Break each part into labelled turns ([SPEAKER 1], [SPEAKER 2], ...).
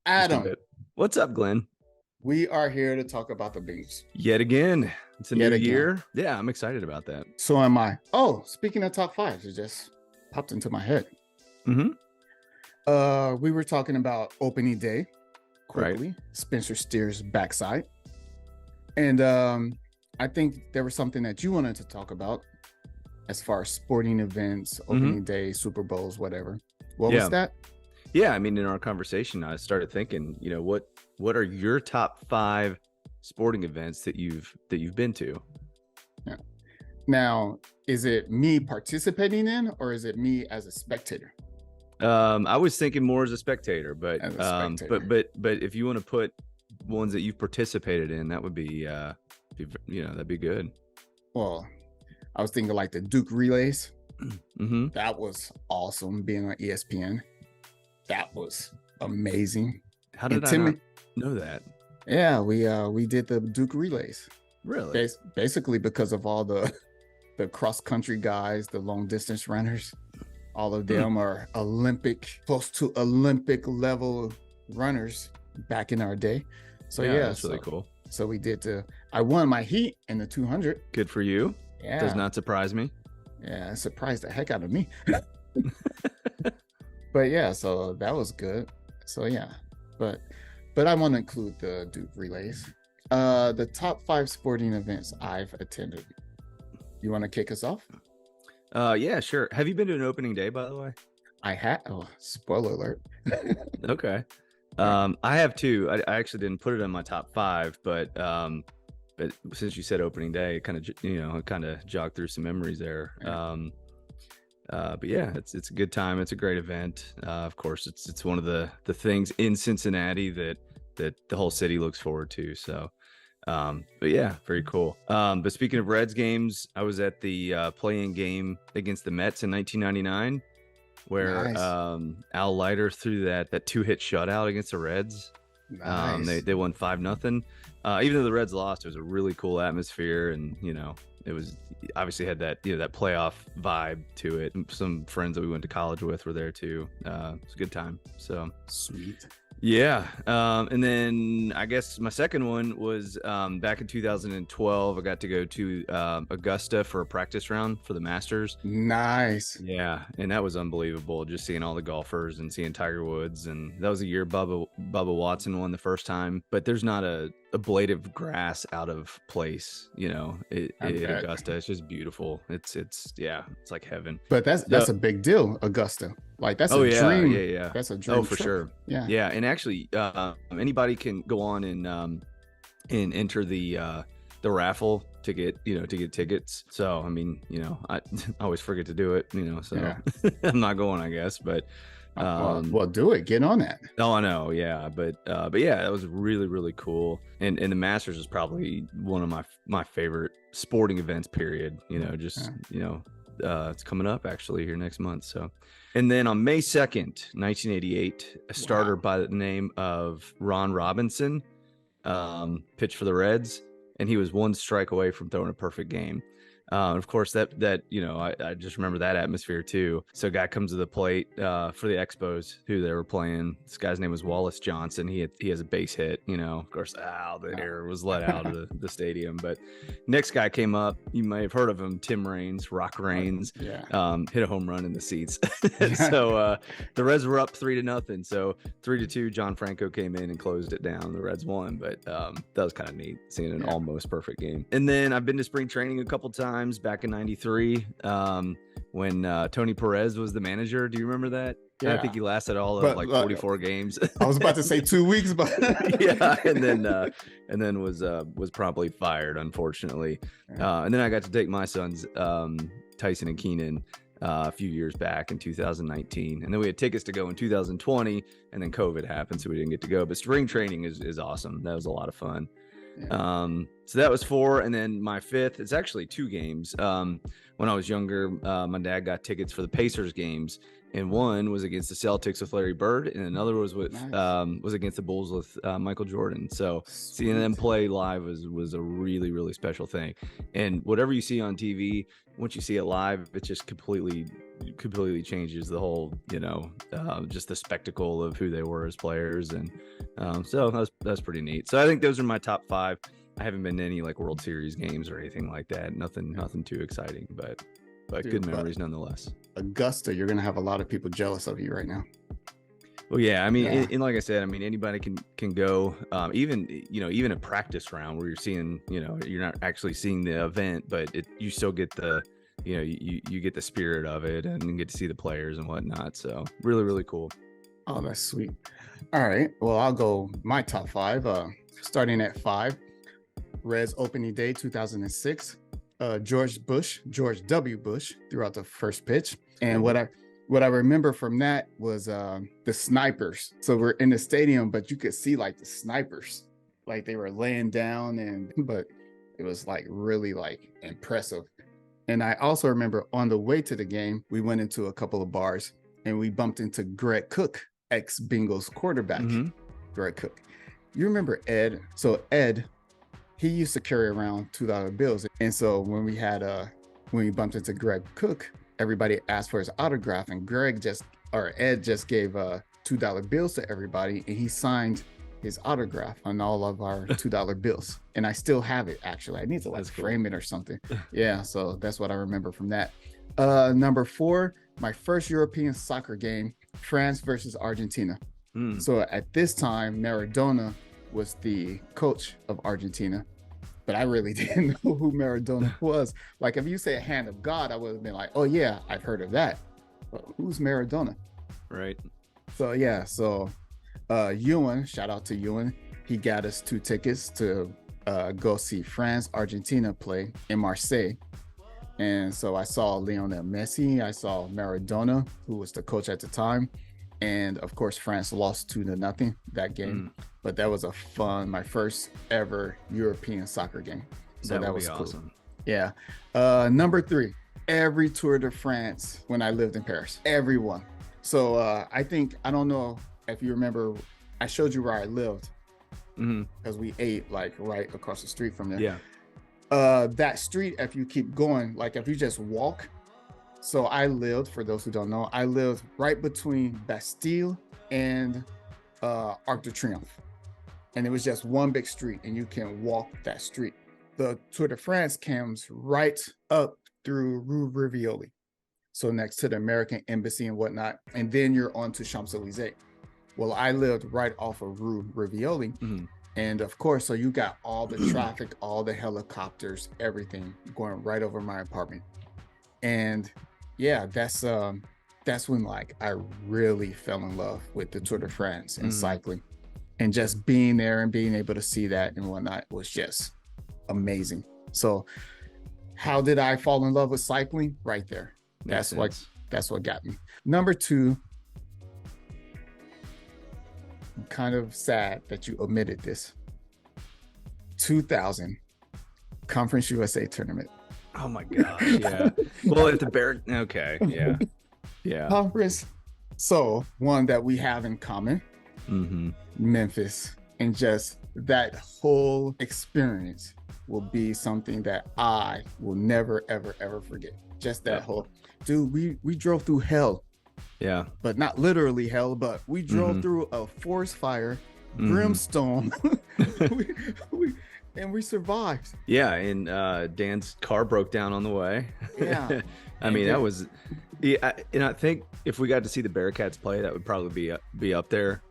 [SPEAKER 1] Let's do
[SPEAKER 2] Adam,
[SPEAKER 1] it. What's up, Glenn?
[SPEAKER 2] we are here to talk about the Beats
[SPEAKER 1] Yet again, it's a new
[SPEAKER 2] yet again.
[SPEAKER 1] year. Yeah, I'm excited about that.
[SPEAKER 2] So am I. Oh, speaking of top fives, it just popped into my head.
[SPEAKER 1] Mm-hmm.
[SPEAKER 2] We were talking about opening day
[SPEAKER 1] Right.
[SPEAKER 2] quickly, Spencer Steer's backside. And I think there was something that you wanted to talk about as far as sporting events,
[SPEAKER 1] Mm-hmm.
[SPEAKER 2] opening day, Super Bowls, whatever. What was
[SPEAKER 1] Yeah.
[SPEAKER 2] that?
[SPEAKER 1] Yeah. I mean, in our conversation, I started thinking, what are your top five sporting events that you've been to?
[SPEAKER 2] Yeah. Now, is it me participating in or is it me as a spectator?
[SPEAKER 1] I was thinking more as a spectator, but
[SPEAKER 2] As a
[SPEAKER 1] um,
[SPEAKER 2] spectator.
[SPEAKER 1] but but but if you want to put ones that you've participated in, that would that'd be good.
[SPEAKER 2] Well, I was thinking like the Duke relays.
[SPEAKER 1] Mm-hmm.
[SPEAKER 2] That was awesome being on ESPN. That was amazing.
[SPEAKER 1] How
[SPEAKER 2] And
[SPEAKER 1] did I not
[SPEAKER 2] Timmy,
[SPEAKER 1] know that?
[SPEAKER 2] yeah, we did the Duke relays
[SPEAKER 1] Really?
[SPEAKER 2] basically because of all the the cross country guys, the long distance runners. All of
[SPEAKER 1] Hmm.
[SPEAKER 2] them are Olympic, close to Olympic level runners back in our day. So
[SPEAKER 1] Yeah,
[SPEAKER 2] yeah,
[SPEAKER 1] that's really cool.
[SPEAKER 2] so we did the. I won my heat in the 200.
[SPEAKER 1] Good for you. Does
[SPEAKER 2] Yeah,
[SPEAKER 1] not surprise me.
[SPEAKER 2] yeah, it surprised the heck out of me. But yeah, so that was good. So yeah, but but I want to include the Duke relays. The top five sporting events I've attended. You want to kick us off?
[SPEAKER 1] Yeah, sure. Have you been to an opening day, by the way?
[SPEAKER 2] I had. Oh, spoiler alert.
[SPEAKER 1] Okay.
[SPEAKER 2] Yeah,
[SPEAKER 1] I have two. I actually didn't put it in my top five, but since you said opening day, it kind of it kind of jogged through some memories there.
[SPEAKER 2] yeah,
[SPEAKER 1] But yeah, it's a good time. It's a great event. Of course, it's one of the things in Cincinnati that the whole city looks forward to. So, but yeah, very cool. But speaking of Reds games, I was at the playing game against the Mets in 1999, where
[SPEAKER 2] nice,
[SPEAKER 1] Al Leiter threw that two-hit shutout against the Reds. They
[SPEAKER 2] nice.
[SPEAKER 1] they won 5-0. Even though the Reds lost, it was a really cool atmosphere, and it was obviously had that that playoff vibe to it. Some friends that we went to college with were there too. It's a good time. So
[SPEAKER 2] Sweet.
[SPEAKER 1] yeah. And then I guess my second one was back in 2012. I got to go to Augusta for a practice round for the Masters.
[SPEAKER 2] Nice.
[SPEAKER 1] Yeah, and that was unbelievable. Just seeing all the golfers and seeing Tiger Woods, and that was a year Bubba Watson won the first time. But there's not a blade of grass out of place,
[SPEAKER 2] I
[SPEAKER 1] at
[SPEAKER 2] bet.
[SPEAKER 1] Augusta. It's just beautiful. It's yeah, it's like heaven.
[SPEAKER 2] But that's
[SPEAKER 1] So,
[SPEAKER 2] a big deal, Augusta. Like that's
[SPEAKER 1] oh
[SPEAKER 2] a
[SPEAKER 1] yeah, yeah,
[SPEAKER 2] dream.
[SPEAKER 1] yeah.
[SPEAKER 2] That's a
[SPEAKER 1] Oh,
[SPEAKER 2] dream
[SPEAKER 1] for
[SPEAKER 2] trip.
[SPEAKER 1] sure.
[SPEAKER 2] Yeah.
[SPEAKER 1] Yeah, and actually, anybody can go on and enter the raffle to get tickets. So I mean, I always forget to do it, so
[SPEAKER 2] Yeah.
[SPEAKER 1] I'm not going, I guess. But
[SPEAKER 2] Well, do it. Get on that.
[SPEAKER 1] oh, I know, yeah, but yeah, that was really really cool. And the Masters is probably one of my favorite sporting events. Period. Just
[SPEAKER 2] Yeah.
[SPEAKER 1] it's coming up actually here next month. So, and then on May 2nd, 1988, a starter
[SPEAKER 2] Wow.
[SPEAKER 1] by the name of Ron Robinson pitched for the Reds, and he was one strike away from throwing a perfect game. Of course, that I just remember that atmosphere too. So, a guy comes to the plate for the Expos, who they were playing. This guy's name was Wallace Johnson. He has a base hit. Of course, the air was let out of the stadium. But next guy came up. You may have heard of him, Tim Raines, Rock Raines.
[SPEAKER 2] Yeah.
[SPEAKER 1] Hit a home run in the seats.
[SPEAKER 2] Yeah.
[SPEAKER 1] So the Reds were up 3-0. So 3-2, John Franco came in and closed it down. The Reds won, but that was kind of neat seeing an
[SPEAKER 2] Yeah.
[SPEAKER 1] almost perfect game. And then I've been to spring training a couple times back in '93 when Tony Perez was the manager. Do you remember that? I
[SPEAKER 2] Yeah.
[SPEAKER 1] think he lasted all of
[SPEAKER 2] But
[SPEAKER 1] like 44 games.
[SPEAKER 2] I was about to say 2 weeks, but
[SPEAKER 1] Yeah, and then was promptly fired, unfortunately. And then I got to take my sons, Tyson and Keenan, a few years back in 2019, and then we had tickets to go in 2020, and then COVID happened, so we didn't get to go. But spring training is awesome. That was a lot of fun.
[SPEAKER 2] yeah.
[SPEAKER 1] So that was four, and then my fifth, it's actually two games. When I was younger, my dad got tickets for the Pacers games, and one was against the Celtics with Larry Bird, and another was with
[SPEAKER 2] Nice.
[SPEAKER 1] was against the Bulls with Michael Jordan. So seeing them
[SPEAKER 2] Sweet.
[SPEAKER 1] play live was a really, really special thing. And whatever you see on TV, once you see it live, it just completely changes the whole, just the spectacle of who they were as players. And so that's pretty neat. So I think those are my top 5. I haven't been to any like World Series games or anything like that. Nothing too exciting, but
[SPEAKER 2] Dude,
[SPEAKER 1] good memories nonetheless.
[SPEAKER 2] Augusta, you're gonna have a lot of people jealous of you right now.
[SPEAKER 1] Well, yeah, I mean,
[SPEAKER 2] Yeah.
[SPEAKER 1] And like I said, I mean, anybody can go, even a practice round where you're seeing, you're not actually seeing the event, but you still get the, you get the spirit of it and get to see the players and whatnot. So really, really cool.
[SPEAKER 2] Oh, that's sweet. All right. Well, I'll go my top 5. Starting at 5, Reds opening day 2006. George W. Bush threw out the first pitch, and what I remember from that was the snipers. So we're in the stadium, but you could see like the snipers, like they were laying down, but it was like really like impressive. And I also remember on the way to the game, we went into a couple of bars and we bumped into Greg Cook, ex-Bengals quarterback. Greg Cook. You remember Ed? So Ed, he used to carry around $2 bills. And so when we bumped into Greg Cook, everybody asked for his autograph, and Ed just gave $2 bills to everybody, and he signed his autograph on all of our $2 bills. And I still have it, actually. I need to frame it or something. Yeah, so that's what I remember from that. Number 4, my first European soccer game, France versus Argentina. So at this time, Maradona was the coach of Argentina, but I really didn't know who Maradona was. Like, if you say a hand of God, I would have been like, oh yeah, I've heard of that, but who's Maradona?
[SPEAKER 1] Right.
[SPEAKER 2] So yeah, Ewan, shout out to Ewan, he got us 2 tickets to go see France Argentina play in Marseille. And so I saw Lionel Messi, I saw Maradona, who was the coach at the time. And of course, France lost 2-0 that game. But that was my first ever European soccer game. So that was cool. Awesome. Yeah. Number 3, every Tour de France when I lived in Paris, everyone. So I don't know if you remember, I showed you where I lived because we ate like right across the street from there.
[SPEAKER 1] Yeah.
[SPEAKER 2] That street, if you keep going, like if you just walk. So I lived, for those who don't know, I lived right between Bastille and Arc de Triomphe. And it was just one big street, and you can walk that street. The Tour de France comes right up through Rue Rivioli. So next to the American Embassy and whatnot. And then you're on to Champs-Élysées. Well, I lived right off of Rue Rivioli. And of course, so you got all the traffic, all the helicopters, everything going right over my apartment. And yeah, that's when like I really fell in love with the Tour de France and cycling, and just being there and being able to see that and whatnot was just amazing. So how did I fall in love with cycling? Right there. That's what got me. Number 2, I'm kind of sad that you omitted this. 2000 Conference USA tournament.
[SPEAKER 1] Oh my gosh, yeah. Well, at the okay, yeah.
[SPEAKER 2] Conference. So one that we have in common, Memphis, and just that whole experience will be something that I will never, ever, ever forget. Just that whole, dude, we drove through hell.
[SPEAKER 1] Yeah.
[SPEAKER 2] But not literally hell, but we drove through a forest fire, brimstone. And we survived.
[SPEAKER 1] Yeah, and Dan's car broke down on the way.
[SPEAKER 2] Yeah.
[SPEAKER 1] I mean, that was, and I think if we got to see the Bearcats play, that would probably be up there,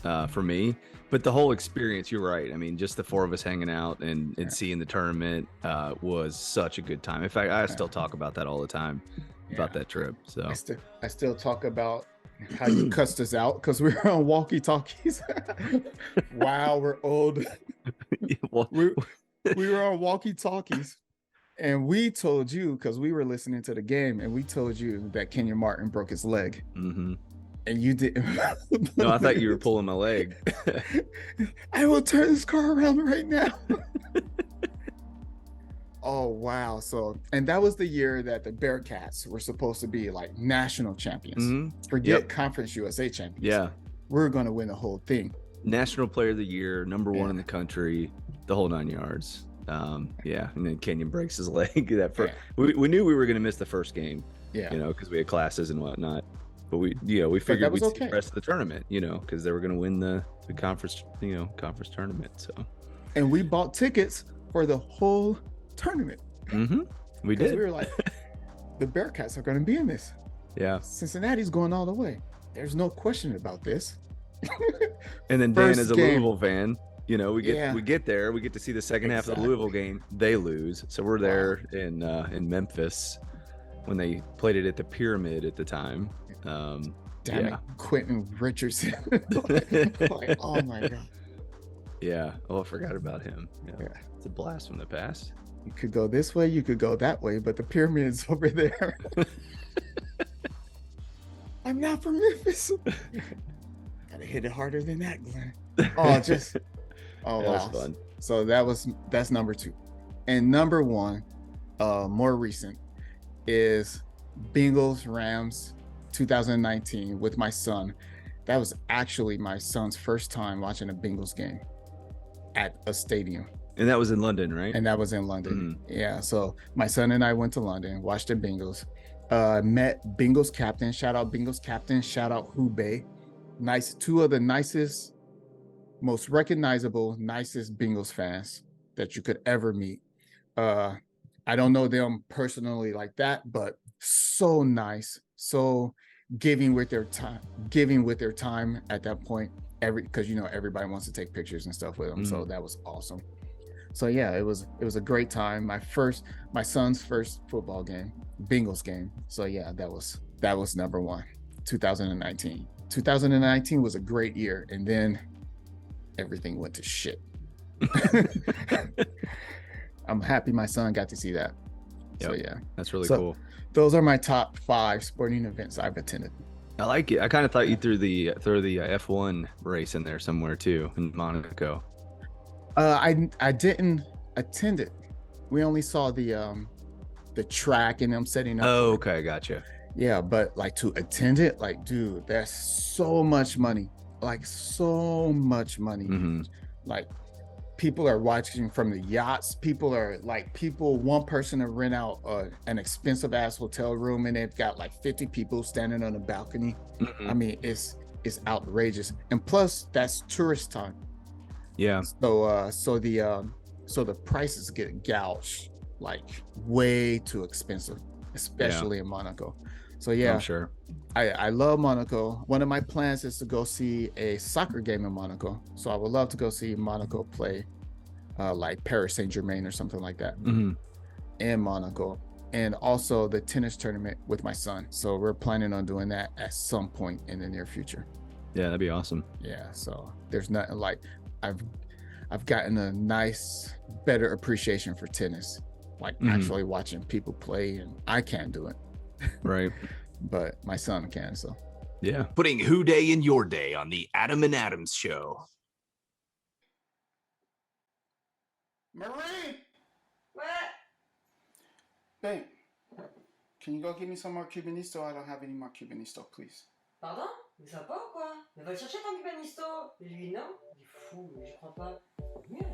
[SPEAKER 1] for me. But the whole experience, you're right. I mean, just the 4 of us hanging out and seeing the tournament was such a good time. In fact, I still talk about that all the time, about that trip. So
[SPEAKER 2] I still talk about how you cussed us out because we were on walkie-talkies. Wow, we're old. We were on walkie-talkies, and we told you, because we were listening to the game, and we told you that Kenyon Martin broke his leg. And you didn't.
[SPEAKER 1] No, I thought you were pulling my leg.
[SPEAKER 2] I will turn this car around right now. Oh wow. So and that was the year that the Bearcats were supposed to be like national champions. Forget
[SPEAKER 1] Yep.
[SPEAKER 2] Conference USA champions.
[SPEAKER 1] Yeah.
[SPEAKER 2] We're gonna win the whole thing.
[SPEAKER 1] National Player of the Year, number one
[SPEAKER 2] Yeah.
[SPEAKER 1] in the country, the whole 9 yards. Yeah, and then Kenyon breaks his leg. That first,
[SPEAKER 2] Yeah.
[SPEAKER 1] we knew we were going to miss the first game,
[SPEAKER 2] Yeah.
[SPEAKER 1] because we had classes and whatnot. But we
[SPEAKER 2] But
[SPEAKER 1] figured
[SPEAKER 2] that was
[SPEAKER 1] we'd see
[SPEAKER 2] okay.
[SPEAKER 1] the rest of the tournament, because they were going to win the conference, conference tournament. So,
[SPEAKER 2] And we bought tickets for the whole tournament.
[SPEAKER 1] We did.
[SPEAKER 2] We were like, the Bearcats are going to be in this.
[SPEAKER 1] Yeah.
[SPEAKER 2] Cincinnati's going all the way. There's no question about this.
[SPEAKER 1] And then Dan, as a Louisville fan, we get there, we get to see the second half of the Louisville game. They lose, so we're there in Memphis when they played it at the Pyramid at the time.
[SPEAKER 2] Damn it, Quentin Richardson. Oh my god.
[SPEAKER 1] Yeah. Oh, I forgot about him. Yeah. It's a blast from the past.
[SPEAKER 2] You could go this way, you could go that way, but the Pyramid's over there. I'm not from Memphis. Gotta hit it harder than that, Glenn. Oh, that wow.
[SPEAKER 1] Was fun.
[SPEAKER 2] So that's number 2. And number 1, more recent, is Bengals Rams 2019 with my son. That was actually my son's first time watching a Bengals game at a stadium.
[SPEAKER 1] And that was in London, right?
[SPEAKER 2] And that was in London. Yeah. So my son and I went to London, watched the Bengals, met Bengals captain. Shout out Bengals captain. Shout out Hubei. Nice. 2 of the nicest, most recognizable, nicest Bengals fans that you could ever meet. I don't know them personally like that, but so nice, so giving with their time at that point. Because everybody wants to take pictures and stuff with them, so that was awesome. So yeah, it was a great time. My son's first football game, Bengals game. So yeah, that was number 1, 2019. 2019 was a great year, and then everything went to shit. I'm happy my son got to see that. Yep. So yeah,
[SPEAKER 1] that's really cool.
[SPEAKER 2] Those are my top 5 sporting events I've attended.
[SPEAKER 1] I like it. I kind of thought you threw the F1 race in there somewhere too in Monaco.
[SPEAKER 2] I didn't attend it. We only saw the track and them setting up.
[SPEAKER 1] Oh, okay, gotcha.
[SPEAKER 2] Yeah, but like to attend it, like, dude, that's so much money. Like so much money. Like people are watching from the yachts. One person to rent out an expensive ass hotel room, and they've got like 50 people standing on the balcony. I mean, it's outrageous. And plus that's tourist time.
[SPEAKER 1] Yeah.
[SPEAKER 2] So the prices get gouged like way too expensive, especially in Monaco. So yeah,
[SPEAKER 1] I'm sure.
[SPEAKER 2] I love Monaco. One of my plans is to go see a soccer game in Monaco. So I would love to go see Monaco play like Paris Saint-Germain or something like that in Monaco. And also the tennis tournament with my son. So we're planning on doing that at some point in the near future.
[SPEAKER 1] Yeah, that'd be awesome.
[SPEAKER 2] Yeah, so there's nothing like I've gotten a nice, better appreciation for tennis. Like actually watching people play, and I can't do it.
[SPEAKER 1] Right.
[SPEAKER 2] But my son can, so.
[SPEAKER 1] Yeah.
[SPEAKER 3] Putting Who Day in Your Day on the Adam and Adams Show.
[SPEAKER 2] Marie!
[SPEAKER 4] What?
[SPEAKER 2] Babe, can you go get me some more Cubanisto? I don't have any more Cubanisto, please.
[SPEAKER 4] Pardon? Mais ça va pas ou quoi? Mais va le chercher ton cubanisto. Et lui, non? Il est fou, mais je crois pas. Mieux.